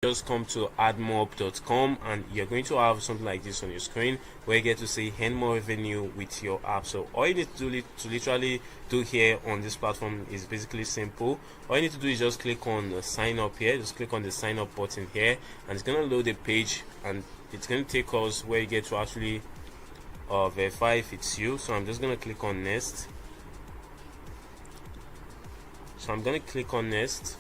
just come to admob.com and you're going to have something like this on your screen where you get to see earn more revenue with your app. So all you need to do to literally do here on this platform is basically simple. All you need to do is just click on sign up here. Just click on the sign up button here and it's going to load a page and it's going to take us where you get to actually verify if it's you. So I'm just going to click on next. So I'm going to click on next.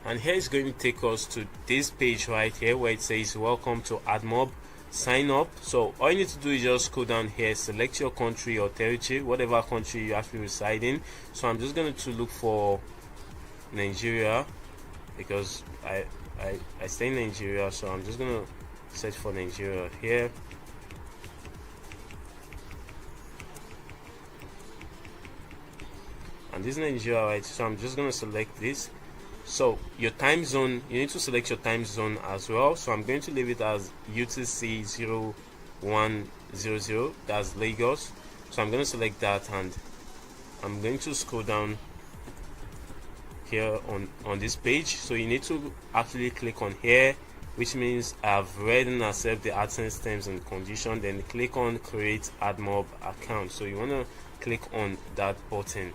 And here is going to take us to this page right here where it says welcome to Admob, sign up. So all you need to do is just go down here, select your country or territory, whatever country you actually reside in. So I'm just going to look for Nigeria because I stay in Nigeria, so I'm just going to search for Nigeria here. And this is Nigeria, right? So I'm just going to select this. So your time zone, you need to select your time zone as well. So I'm going to leave it as UTC 0100, that's Lagos. So I'm going to select that and I'm going to scroll down here on this page. So you need to actually click on here, which means I've read and accept the AdSense terms and conditions. Then click on create Admob account. So you want to click on that button.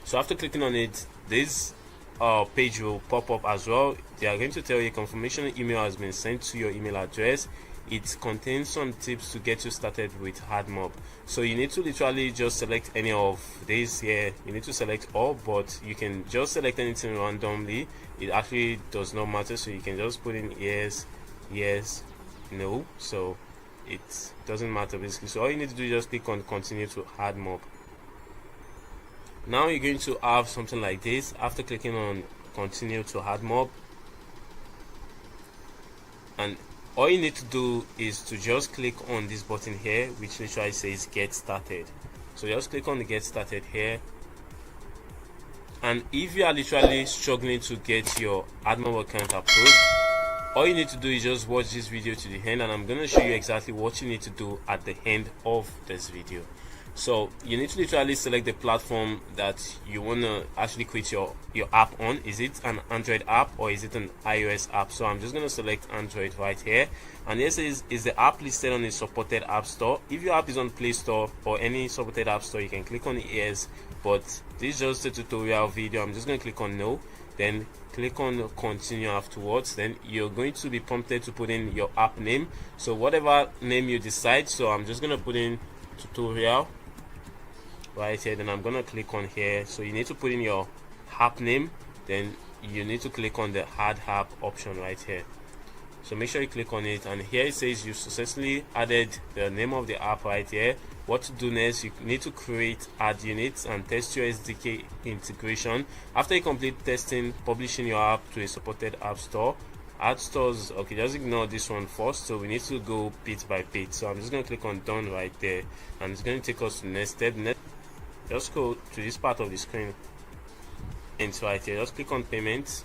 So after clicking on it, this page will pop up as well. They are going to tell you confirmation email has been sent to your email address. It contains some tips to get you started with Admob. So you need to literally just select any of these here. You need to select all, but you can just select anything randomly. It actually does not matter, so you can just put in yes, yes, no. So it doesn't matter basically. So all you need to do is just click on continue to Admob. Now you're going to have something like this after clicking on continue to Admob, and all you need to do is to just click on this button here which literally says get started. So just click on the get started here, and if you are literally struggling to get your Admob account approved, all you need to do is just watch this video to the end and I'm going to show you exactly what you need to do at the end of this video. So you need to literally select the platform that you want to actually create your app on. Is it an Android app or is it an iOS app? So I'm just going to select Android right here, and this is the app listed on the supported app store. If your app is on Play Store or any supported app store, you can click on yes, but this is just a tutorial video. I'm just going to click on no, then click on continue afterwards. Then you're going to be prompted to put in your app name, so whatever name you decide. So I'm just going to put in tutorial right here, then I'm gonna click on here. So you need to put in your app name, then you need to click on the add app option right here. So make sure you click on it, and here it says you successfully added the name of the app right here. What to do next, you need to create ad units and test your SDK integration. After you complete testing, publishing your app to a supported app store. Ad stores, okay, just ignore this one first. So we need to go bit by bit. So I'm just going to click on done right there, and it's going to take us to the next step. Just go to this part of the screen and right here, just click on payments.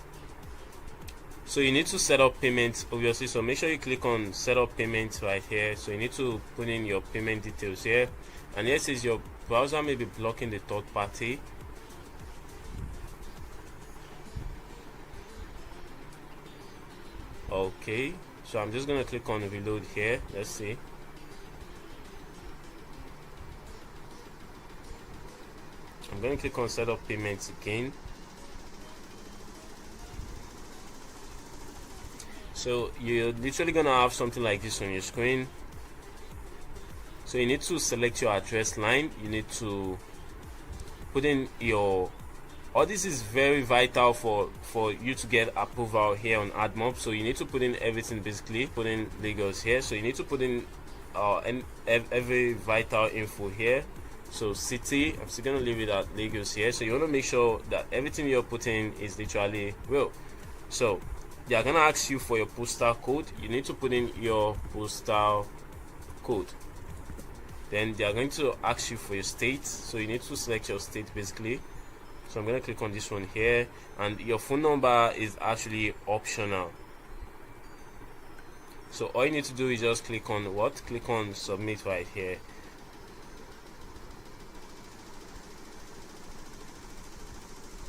So you need to set up payments obviously, so make sure you click on set up payments right here. So you need to put in your payment details here, and here it says your browser may be blocking the third party. Okay, so I'm just gonna click on reload here. Let's see. I'm going to click on set up payments again. So you're literally going to have something like this on your screen. So you need to select your address line. You need to put in your, all this is very vital for you to get approval here on Admob. So you need to put in everything, basically put in Lagos here. So you need to put in every vital info here. So city, I'm still gonna leave it at Lagos here. So you want to make sure that everything you're putting is literally real. So they are gonna ask you for your postal code. You need to put in your postal code. Then they are going to ask you for your state. So you need to select your state basically. So I'm gonna click on this one here, and your phone number is actually optional. So all you need to do is just click on what? Click on submit right here.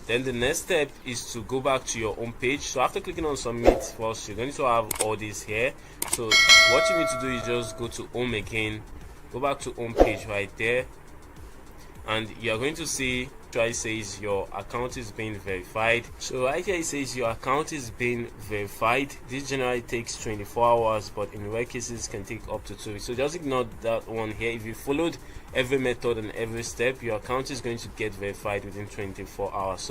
Then the next step is to go back to your home page. So after clicking on submit first, you're going to have all this here. So what you need to do is just go to home again, go back to home page right there, and you're going to see it says your account is being verified. So right here it says your account is being verified. This generally takes 24 hours, but in rare cases can take up to 2 weeks. So just ignore that one here. If you followed every method and every step, your account is going to get verified within 24 hours.